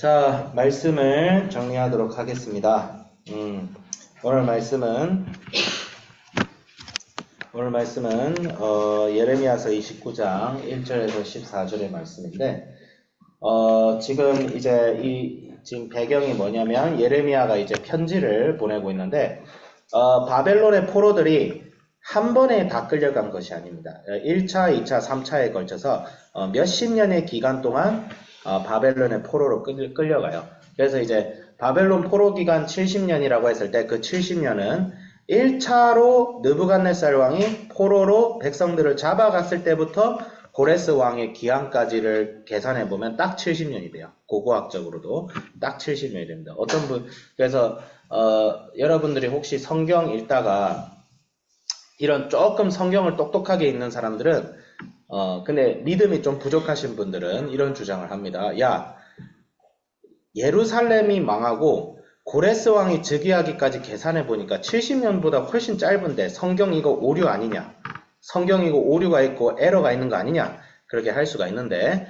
자, 말씀을 정리하도록 하겠습니다. 오늘 말씀은 예레미야서 29장 1절에서 14절의 말씀인데, 지금 지금 배경이 뭐냐면 예레미야가 이제 편지를 보내고 있는데, 바벨론의 포로들이 한 번에 다 끌려간 것이 아닙니다. 1차, 2차, 3차에 걸쳐서 몇십 년의 기간 동안 바벨론의 포로로 끌려가요. 그래서 이제 바벨론 포로 기간 70년이라고 했을 때 그 70년은 1차로 느부갓네살 왕이 포로로 백성들을 잡아갔을 때부터 고레스 왕의 기한까지를 계산해 보면 딱 70년이 돼요. 고고학적으로도 딱 70년이 됩니다. 그래서 여러분들이 혹시 성경 읽다가 이런 조금 성경을 똑똑하게 읽는 사람들은 근데 믿음이 좀 부족하신 분들은 이런 주장을 합니다. 야, 예루살렘이 망하고 고레스 왕이 즉위하기까지 계산해 보니까 70년보다 훨씬 짧은데 성경 이거 오류 아니냐? 성경 이거 오류가 있고 에러가 있는 거 아니냐? 그렇게 할 수가 있는데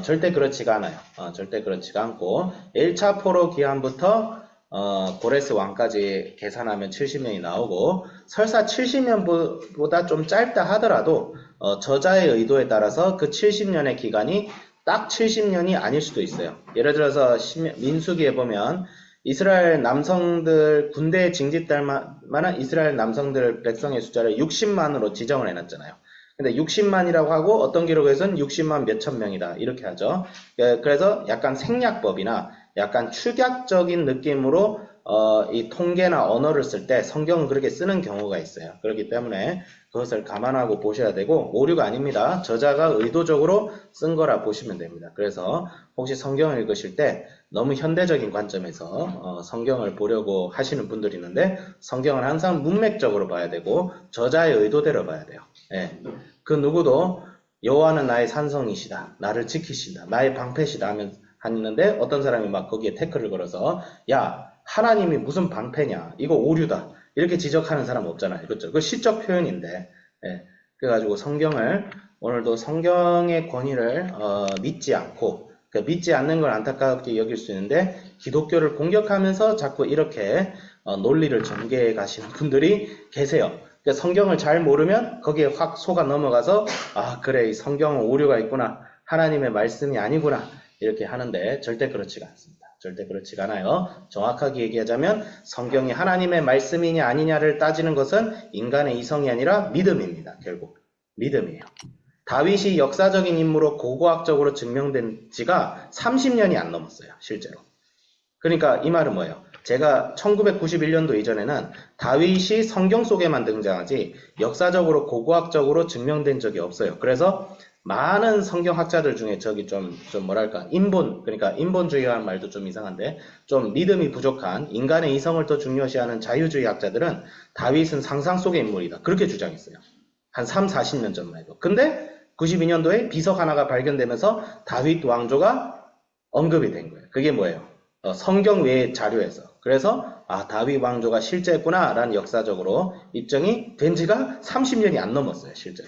절대 그렇지가 않아요. 절대 그렇지가 않고 1차 포로 기한부터 고레스 왕까지 계산하면 70년이 나오고 설사 70년보다 좀 짧다 하더라도 저자의 의도에 따라서 그 70년의 기간이 딱 70년이 아닐 수도 있어요. 예를 들어서 민수기에 보면 이스라엘 남성들 군대에 징집될 만한 이스라엘 남성들 백성의 숫자를 60만으로 지정을 해놨잖아요. 근데 60만이라고 하고 어떤 기록에서는 60만 몇천 명이다 이렇게 하죠. 그래서 약간 생략법이나 약간 축약적인 느낌으로 이 통계나 언어를 쓸 때 성경은 그렇게 쓰는 경우가 있어요. 그렇기 때문에 그것을 감안하고 보셔야 되고 오류가 아닙니다. 저자가 의도적으로 쓴 거라 보시면 됩니다. 그래서 혹시 성경을 읽으실 때 너무 현대적인 관점에서 성경을 보려고 하시는 분들이 있는데 성경은 항상 문맥적으로 봐야 되고 저자의 의도대로 봐야 돼요. 예. 그 누구도 여호와는 나의 산성이시다. 나를 지키신다. 나의 방패시다 하는데 어떤 사람이 막 거기에 태클을 걸어서 야 하나님이 무슨 방패냐 이거 오류다 이렇게 지적하는 사람 없잖아요. 그렇죠? 그 시적 표현인데 그래가지고 오늘도 성경의 권위를 믿지 않고 믿지 않는 걸 안타깝게 여길 수 있는데 기독교를 공격하면서 자꾸 이렇게 논리를 전개해 가시는 분들이 계세요. 그러니까 성경을 잘 모르면 거기에 확 속아 넘어가서 아 그래 이 성경은 오류가 있구나 하나님의 말씀이 아니구나 이렇게 하는데 절대 그렇지가 않습니다. 절대 그렇지가 않아요. 정확하게 얘기하자면 성경이 하나님의 말씀이냐 아니냐를 따지는 것은 인간의 이성이 아니라 믿음입니다. 결국 믿음이에요. 다윗이 역사적인 인물로 고고학적으로 증명된 지가 30년이 안 넘었어요. 실제로. 그러니까 이 말은 뭐예요? 제가 1991년도 이전에는 다윗이 성경 속에만 등장하지 역사적으로 고고학적으로 증명된 적이 없어요. 그래서 많은 성경학자들 중에 저기 좀 뭐랄까 그러니까 인본주의라는 말도 좀 이상한데 좀 믿음이 부족한 인간의 이성을 더 중요시하는 자유주의 학자들은 다윗은 상상 속의 인물이다. 그렇게 주장했어요. 한 3, 40년 전만 해도. 근데 92년도에 비석 하나가 발견되면서 다윗 왕조가 언급이 된 거예요. 그게 뭐예요? 성경 외의 자료에서. 그래서 다윗 왕조가 실제구나 라는 역사적으로 입증이 된 지가 30년이 안 넘었어요. 실제로.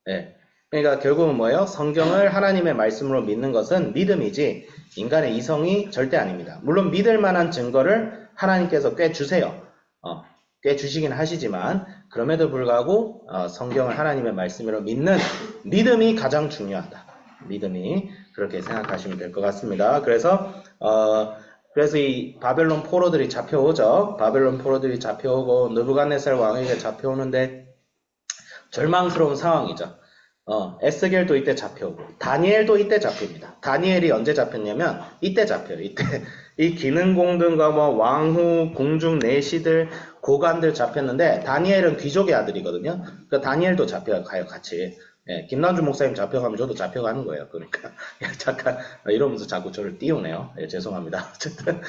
네. 그러니까 결국은 뭐예요? 성경을 하나님의 말씀으로 믿는 것은 믿음이지 인간의 이성이 절대 아닙니다. 물론 믿을 만한 증거를 하나님께서 꽤 주세요. 꽤 주시긴 하시지만 그럼에도 불구하고 성경을 하나님의 말씀으로 믿는 믿음이 가장 중요하다. 믿음이 그렇게 생각하시면 될 것 같습니다. 그래서 이 바벨론 포로들이 잡혀오죠. 바벨론 포로들이 잡혀오고 느부갓네살 왕에게 잡혀오는데 절망스러운 상황이죠. 에스겔도 이때 잡혀오고 다니엘도 이때 잡힙니다. 다니엘이 언제 잡혔냐면 이때 잡혀요. 이때 이 기능공들과 뭐 왕후, 궁중, 내시들, 고관들 잡혔는데 다니엘은 귀족의 아들이거든요. 그 다니엘도 잡혀가요 같이. 김남주 목사님 잡혀가면 저도 잡혀가는 거예요. 그러니까 잠깐 이러면서 자꾸 저를 띄우네요. 죄송합니다. 어쨌든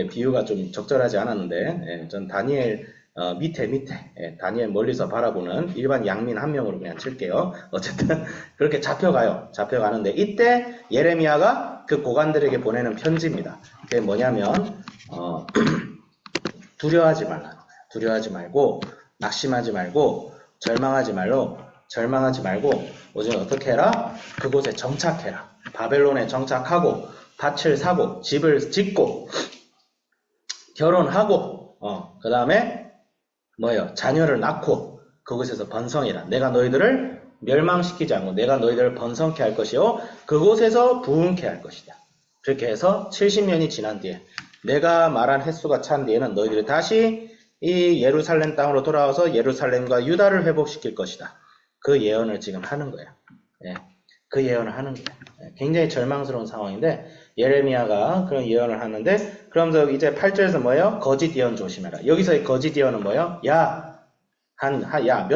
비유가 좀 적절하지 않았는데 전 다니엘 밑에 다니엘 멀리서 바라보는 일반 양민 한 명으로 그냥 칠게요. 어쨌든 그렇게 잡혀가는데 이때 예레미야가 그 고관들에게 보내는 편지입니다. 그게 뭐냐면 두려워하지 말라는 거예요. 두려워하지 말고 낙심하지 말고 절망하지 말고 오직 어떻게 해라? 그곳에 정착해라. 바벨론에 정착하고 밭을 사고 집을 짓고 결혼하고 그 다음에 뭐예요? 자녀를 낳고 그곳에서 번성해라. 내가 너희들을 멸망시키지 않고 내가 너희들을 번성케 할 것이요 그곳에서 부흥케 할 것이다. 그렇게 해서 70년이 지난 뒤에 내가 말한 횟수가 찬 뒤에는 너희들이 다시 이 예루살렘 땅으로 돌아와서 예루살렘과 유다를 회복시킬 것이다. 그 예언을 지금 하는 거야. 예, 그 예언을 하는 거야. 예, 굉장히 절망스러운 상황인데 예레미야가 그런 예언을 하는데 그러면서 이제 8절에서 뭐예요? 거짓 예언 조심해라. 여기서의 거짓 예언은 뭐예요? 몇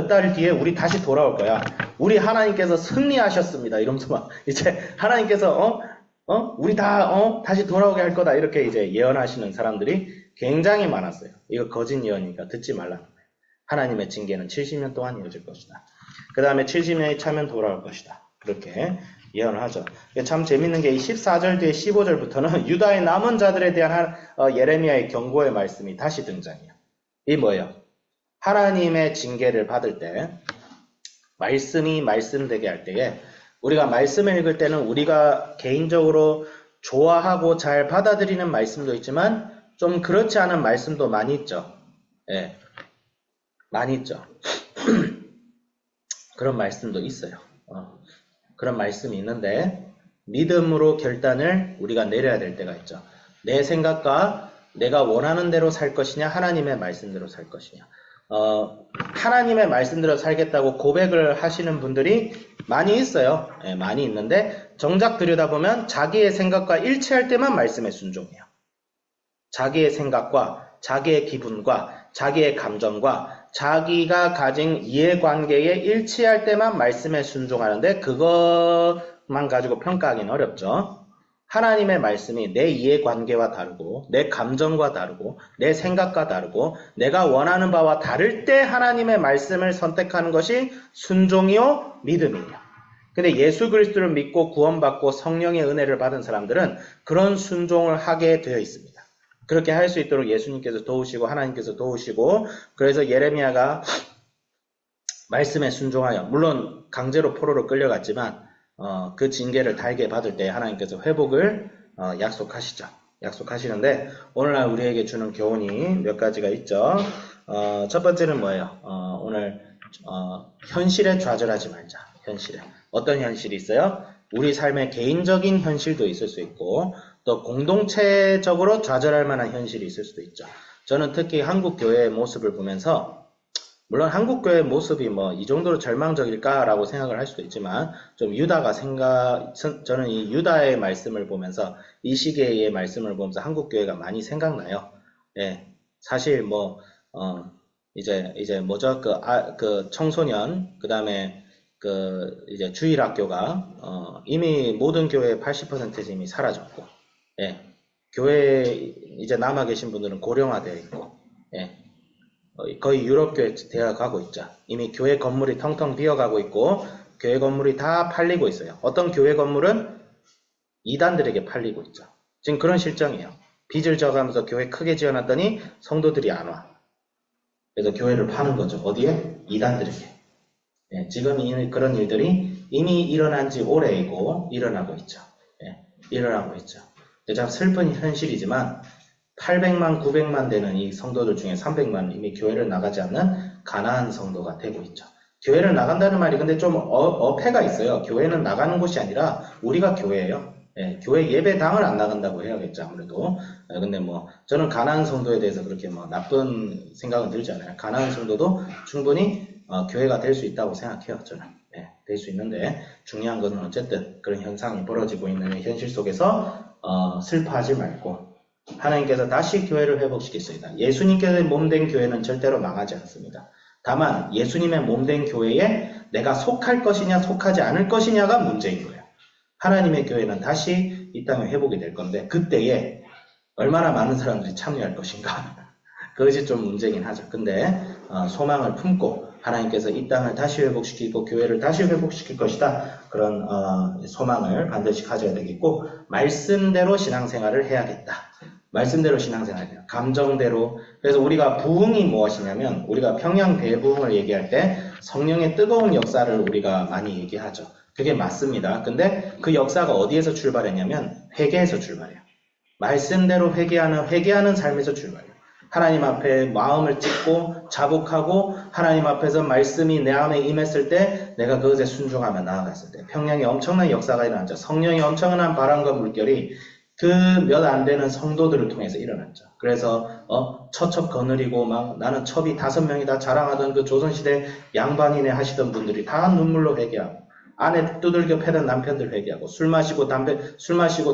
달 뒤에 우리 다시 돌아올 거야. 우리 하나님께서 승리하셨습니다. 이러면서 막 이제 하나님께서 우리 다시 돌아오게 할 거다. 이렇게 이제 예언하시는 사람들이 굉장히 많았어요. 이거 거짓 예언이니까 듣지 말라는 거예요. 하나님의 징계는 70년 동안 이어질 것이다. 그 다음에 70년이 차면 돌아올 것이다. 그렇게 예언을 하죠. 참 재밌는 게 이 14절 뒤에 15절부터는 유다의 남은 자들에 대한 예레미야의 경고의 말씀이 다시 등장해요. 이 뭐예요? 하나님의 징계를 받을 때 말씀이 말씀되게 할 때에 우리가 말씀을 읽을 때는 우리가 개인적으로 좋아하고 잘 받아들이는 말씀도 있지만 좀 그렇지 않은 말씀도 많이 있죠. 예, 많이 있죠. 그런 말씀도 있어요. 그런 말씀이 있는데 믿음으로 결단을 우리가 내려야 될 때가 있죠. 내 생각과 내가 원하는 대로 살 것이냐 하나님의 말씀대로 살 것이냐. 하나님의 말씀대로 살겠다고 고백을 하시는 분들이 많이 있어요. 예, 많이 있는데 정작 들여다보면 자기의 생각과 일치할 때만 말씀에 순종해요. 자기의 생각과 자기의 기분과 자기의 감정과 자기가 가진 이해관계에 일치할 때만 말씀에 순종하는데 그것만 가지고 평가하기는 어렵죠. 하나님의 말씀이 내 이해관계와 다르고 내 감정과 다르고 내 생각과 다르고 내가 원하는 바와 다를 때 하나님의 말씀을 선택하는 것이 순종이요 믿음이에요. 근데 예수 그리스도를 믿고 구원받고 성령의 은혜를 받은 사람들은 그런 순종을 하게 되어 있습니다. 그렇게 할 수 있도록 예수님께서 도우시고 하나님께서 도우시고 그래서 예레미야가 말씀에 순종하여 물론 강제로 포로로 끌려갔지만 그 징계를 달게 받을 때 하나님께서 회복을 약속하시는데 오늘날 우리에게 주는 교훈이 몇 가지가 있죠. 첫 번째는 뭐예요? 오늘 현실에 좌절하지 말자. 현실에 어떤 현실이 있어요? 우리 삶의 개인적인 현실도 있을 수 있고 또 공동체적으로 좌절할 만한 현실이 있을 수도 있죠. 저는 특히 한국 교회의 모습을 보면서 물론 한국 교회의 모습이 뭐 이 정도로 절망적일까라고 생각을 할 수도 있지만 좀 저는 이 유다의 말씀을 보면서 이 시기의 말씀을 보면서 한국 교회가 많이 생각나요. 예, 사실 뭐 이제 뭐죠? 그 청소년 그다음에 이제 주일학교가 이미 모든 교회의 80%는 이미 사라졌고, 예, 교회에 이제 남아 계신 분들은 고령화되어 있고, 예, 거의 유럽교회 되어 가고 있죠. 이미 교회 건물이 텅텅 비어가고 있고, 교회 건물이 다 팔리고 있어요. 어떤 교회 건물은 이단들에게 팔리고 있죠. 지금 그런 실정이에요. 빚을 져가면서 교회 크게 지어놨더니 성도들이 안 와. 그래서 교회를 파는 거죠. 어디에? 이단들에게. 예, 지금 그런 일들이 이미 일어난 지 오래이고 일어나고 있죠. 예, 일어나고 있죠. 참 슬픈 현실이지만 800만, 900만 되는 이 성도들 중에 300만은 이미 교회를 나가지 않는 가난한 성도가 되고 있죠. 교회를 나간다는 말이 근데 좀 어폐가 있어요. 교회는 나가는 곳이 아니라 우리가 교회예요. 예, 교회 예배당을 안 나간다고 해야겠죠, 아무래도. 근데 뭐 저는 가난한 성도에 대해서 그렇게 뭐 나쁜 생각은 들지 않아요. 가난한 성도도 충분히 교회가 될 수 있다고 생각해요, 저는. 네, 될 수 있는데 중요한 것은 어쨌든 그런 현상이 벌어지고 있는 현실 속에서 슬퍼하지 말고 하나님께서 다시 교회를 회복시키십니다. 예수님께서 몸된 교회는 절대로 망하지 않습니다. 다만 예수님의 몸된 교회에 내가 속할 것이냐 속하지 않을 것이냐가 문제인 거예요. 하나님의 교회는 다시 이 땅에 회복이 될 건데 그때에 얼마나 많은 사람들이 참여할 것인가 그것이 좀 문제긴 하죠. 근데 소망을 품고 하나님께서 이 땅을 다시 회복시키고 교회를 다시 회복시킬 것이다. 그런 소망을 반드시 가져야 되겠고 말씀대로 신앙생활을 해야겠다. 말씀대로 신앙생활해요. 감정대로. 그래서 우리가 부흥이 무엇이냐면 우리가 평양 대부흥을 얘기할 때 성령의 뜨거운 역사를 우리가 많이 얘기하죠. 그게 맞습니다. 근데 그 역사가 어디에서 출발했냐면 회개에서 출발해요. 말씀대로 회개하는 삶에서 출발해요. 하나님 앞에 마음을 찢고 자복하고 하나님 앞에서 말씀이 내 안에 임했을 때 내가 그것에 순종하며 나아갔을 때 평양에 엄청난 역사가 일어났죠. 성령의 엄청난 바람과 물결이 그 몇 안 되는 성도들을 통해서 일어났죠. 그래서 처첩 거느리고 막 나는 첩이 5명이다 자랑하던 그 조선시대 양반이네 하시던 분들이 다 눈물로 회개하고 아내 두들겨 패던 남편들 회개하고 술 마시고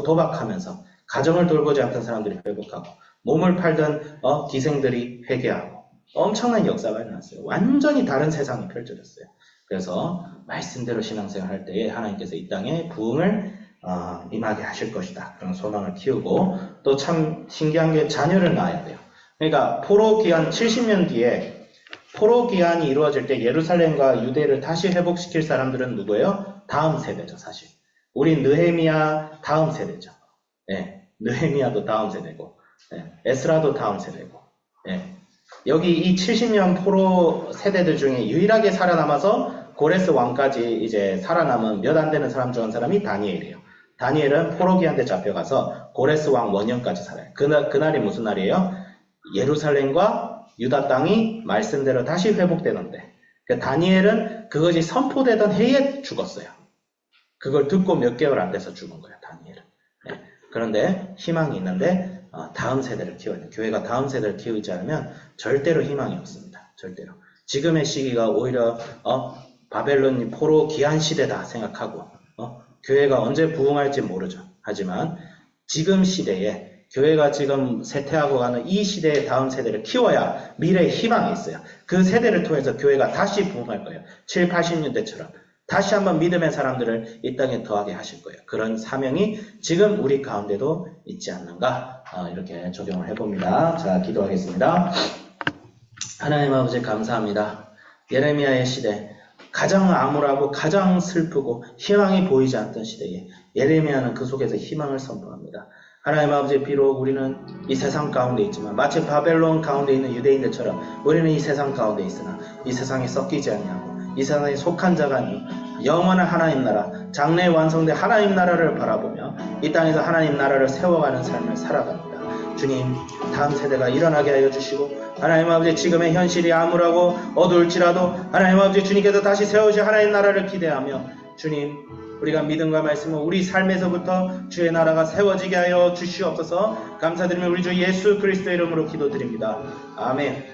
도박하면서 가정을 돌보지 않던 사람들이 회복하고 몸을 팔던 기생들이 회개하고 엄청난 역사가 일어났어요. 완전히 다른 세상이 펼쳐졌어요. 그래서 말씀대로 신앙생활 할 때에 하나님께서 이 땅에 부흥을 임하게 하실 것이다. 그런 소망을 키우고 또 참 신기한 게 자녀를 낳아야 돼요. 그러니까 포로기한 70년 뒤에 포로기한이 이루어질 때 예루살렘과 유대를 다시 회복시킬 사람들은 누구예요? 다음 세대죠, 사실. 우리 느헤미야 다음 세대죠. 네, 느헤미야도 다음 세대고, 네, 에스라도 다음 세대고. 네. 여기 이 70년 포로 세대들 중에 유일하게 살아남아서 고레스 왕까지 이제 살아남은 몇 안 되는 사람 중 한 사람이 다니엘이에요. 다니엘은 포로기한테 잡혀가서 고레스 왕 원년까지 살아요. 그날이 무슨 날이에요? 예루살렘과 유다 땅이 말씀대로 다시 회복되는데 다니엘은 그것이 선포되던 해에 죽었어요. 그걸 듣고 몇 개월 안 돼서 죽은 거예요, 다니엘은. 네. 그런데 희망이 있는데 다음 세대를 키워야 돼요. 교회가 다음 세대를 키우지 않으면 절대로 희망이 없습니다. 절대로. 지금의 시기가 오히려 바벨론 포로 기한 시대다 생각하고 교회가 언제 부흥할지 모르죠. 하지만 지금 시대에 교회가 지금 쇠퇴하고 가는 이 시대의 다음 세대를 키워야 미래의 희망이 있어요. 그 세대를 통해서 교회가 다시 부흥할 거예요. 7, 80년대처럼. 다시 한번 믿음의 사람들을 이 땅에 더하게 하실 거예요. 그런 사명이 지금 우리 가운데도 있지 않는가? 이렇게 적용을 해봅니다. 자, 기도하겠습니다. 하나님 아버지 감사합니다. 예레미야의 시대, 가장 암울하고 가장 슬프고 희망이 보이지 않던 시대에 예레미야는 그 속에서 희망을 선포합니다. 하나님 아버지, 비록 우리는 이 세상 가운데 있지만 마치 바벨론 가운데 있는 유대인들처럼 우리는 이 세상 가운데 있으나 이 세상에 섞이지 아니하고 이 세상에 속한 자가 아니요 영원한 하나님 나라, 장래에 완성된 하나님 나라를 바라보며 이 땅에서 하나님 나라를 세워가는 삶을 살아갑니다. 주님, 다음 세대가 일어나게 하여 주시고 하나님 아버지, 지금의 현실이 암울하고 어두울지라도 하나님 아버지, 주님께서 다시 세우실 하나님 나라를 기대하며 주님, 우리가 믿음과 말씀은 우리 삶에서부터 주의 나라가 세워지게 하여 주시옵소서. 감사드리며 우리 주 예수 그리스도의 이름으로 기도드립니다. 아멘.